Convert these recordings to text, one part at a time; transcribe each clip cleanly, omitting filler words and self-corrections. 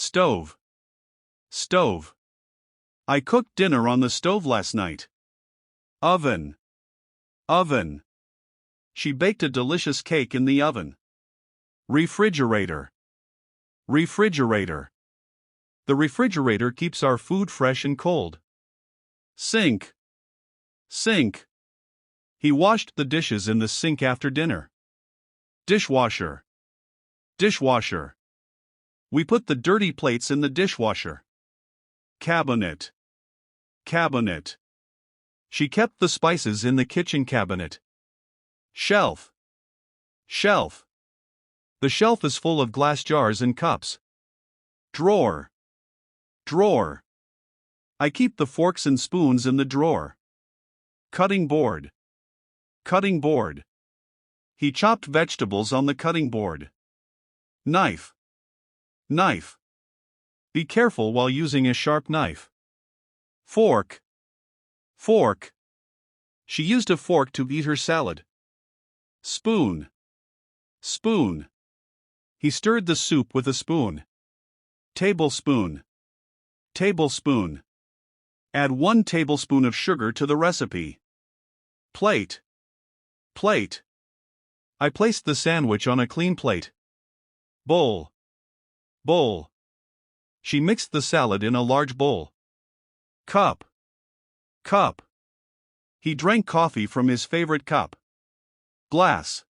Stove. Stove. I cooked dinner on the stove last night. Oven. Oven. She baked a delicious cake in the oven. Refrigerator. Refrigerator. The refrigerator keeps our food fresh and cold. Sink. Sink. He washed the dishes in the sink after dinner. Dishwasher. Dishwasher. We put the dirty plates in the dishwasher. Cabinet. Cabinet. She kept the spices in the kitchen cabinet. Shelf. Shelf. The shelf is full of glass jars and cups. Drawer. Drawer. I keep the forks and spoons in the drawer. Cutting board. Cutting board. He chopped vegetables on the cutting board. Knife. Knife. Be careful while using a sharp knife. Fork. Fork. She used a fork to eat her salad. Spoon. Spoon. He stirred the soup with a spoon. Tablespoon. Tablespoon. Add 1 tablespoon of sugar to the recipe. Plate. Plate. I placed the sandwich on a clean plate. Bowl. Bowl. She mixed the salad in a large bowl. Cup. Cup. He drank coffee from his favorite cup. Glass.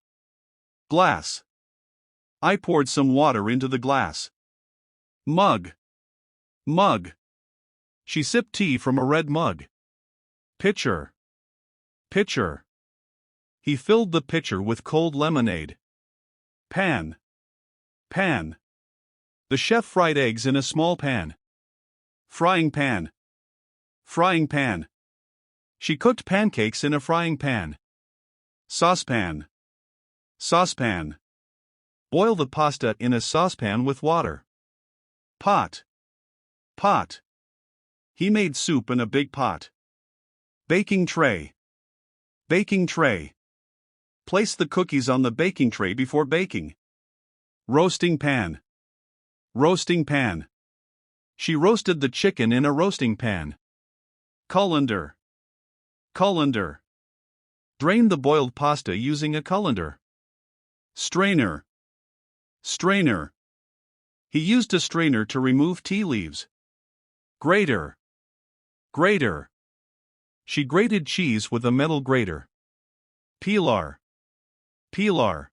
Glass. I poured some water into the glass. Mug. Mug. She sipped tea from a red mug. Pitcher. Pitcher. He filled the pitcher with cold lemonade. Pan. Pan. The chef fried eggs in a small pan. Frying pan. Frying pan. She cooked pancakes in a frying pan. Saucepan. Saucepan. Boil the pasta in a saucepan with water. Pot. Pot. He made soup in a big pot. Baking tray. Baking tray. Place the cookies on the baking tray before baking. Roasting pan. Roasting pan. She roasted the chicken in a roasting pan. Colander. Colander. Drain the boiled pasta using a colander. Strainer. Strainer. He used a strainer to remove tea leaves. Grater. Grater. She grated cheese with a metal grater. Peeler. Peeler.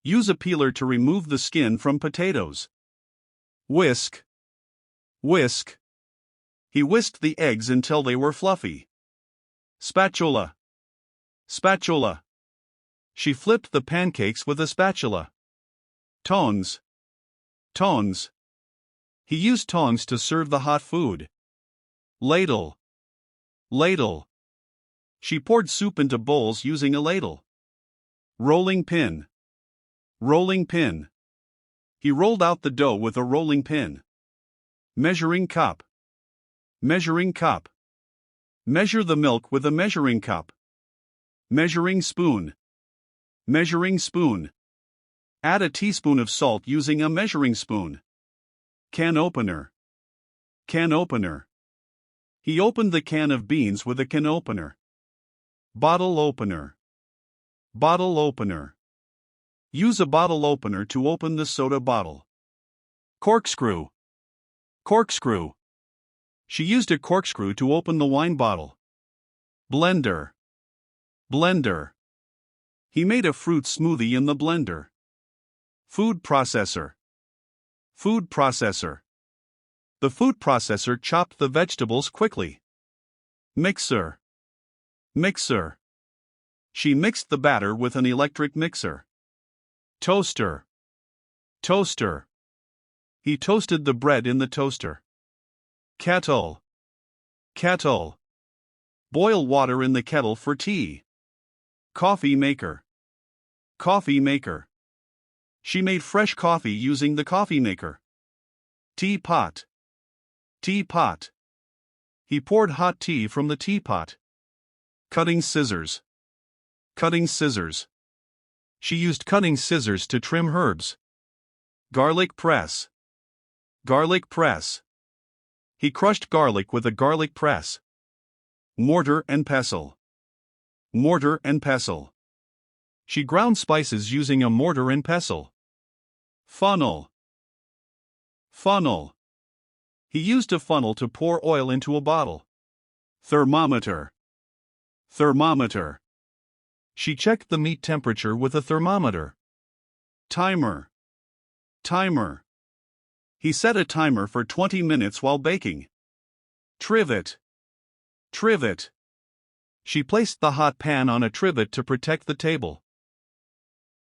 Use a peeler to remove the skin from potatoes. Whisk. Whisk. He whisked the eggs until they were fluffy. Spatula. Spatula. She flipped the pancakes with a spatula. Tongs. Tongs. He used tongs to serve the hot food. Ladle. Ladle. She poured soup into bowls using a ladle. Rolling pin. Rolling pin. He rolled out the dough with a rolling pin. Measuring cup. Measuring cup. Measure the milk with a measuring cup. Measuring spoon. Measuring spoon. Add a teaspoon of salt using a measuring spoon. Can opener. Can opener. He opened the can of beans with a can opener. Bottle opener. Bottle opener. Use a bottle opener to open the soda bottle. Corkscrew. Corkscrew. She used a corkscrew to open the wine bottle. Blender. Blender. He made a fruit smoothie in the blender. Food processor. Food processor. The food processor chopped the vegetables quickly. Mixer. Mixer. She mixed the batter with an electric mixer. Toaster. Toaster. He toasted the bread in the toaster. Kettle. Kettle. Boil water in the kettle for tea. Coffee maker. Coffee maker. She made fresh coffee using the coffee maker. Teapot. Teapot. He poured hot tea from the teapot. Cutting scissors. Cutting scissors. She used cutting scissors to trim herbs. Garlic press. Garlic press. He crushed garlic with a garlic press. Mortar and pestle. Mortar and pestle. She ground spices using a mortar and pestle. Funnel. Funnel. He used a funnel to pour oil into a bottle. Thermometer. Thermometer. She checked the meat temperature with a thermometer. Timer. Timer. He set a timer for 20 minutes while baking. Trivet. Trivet. She placed the hot pan on a trivet to protect the table.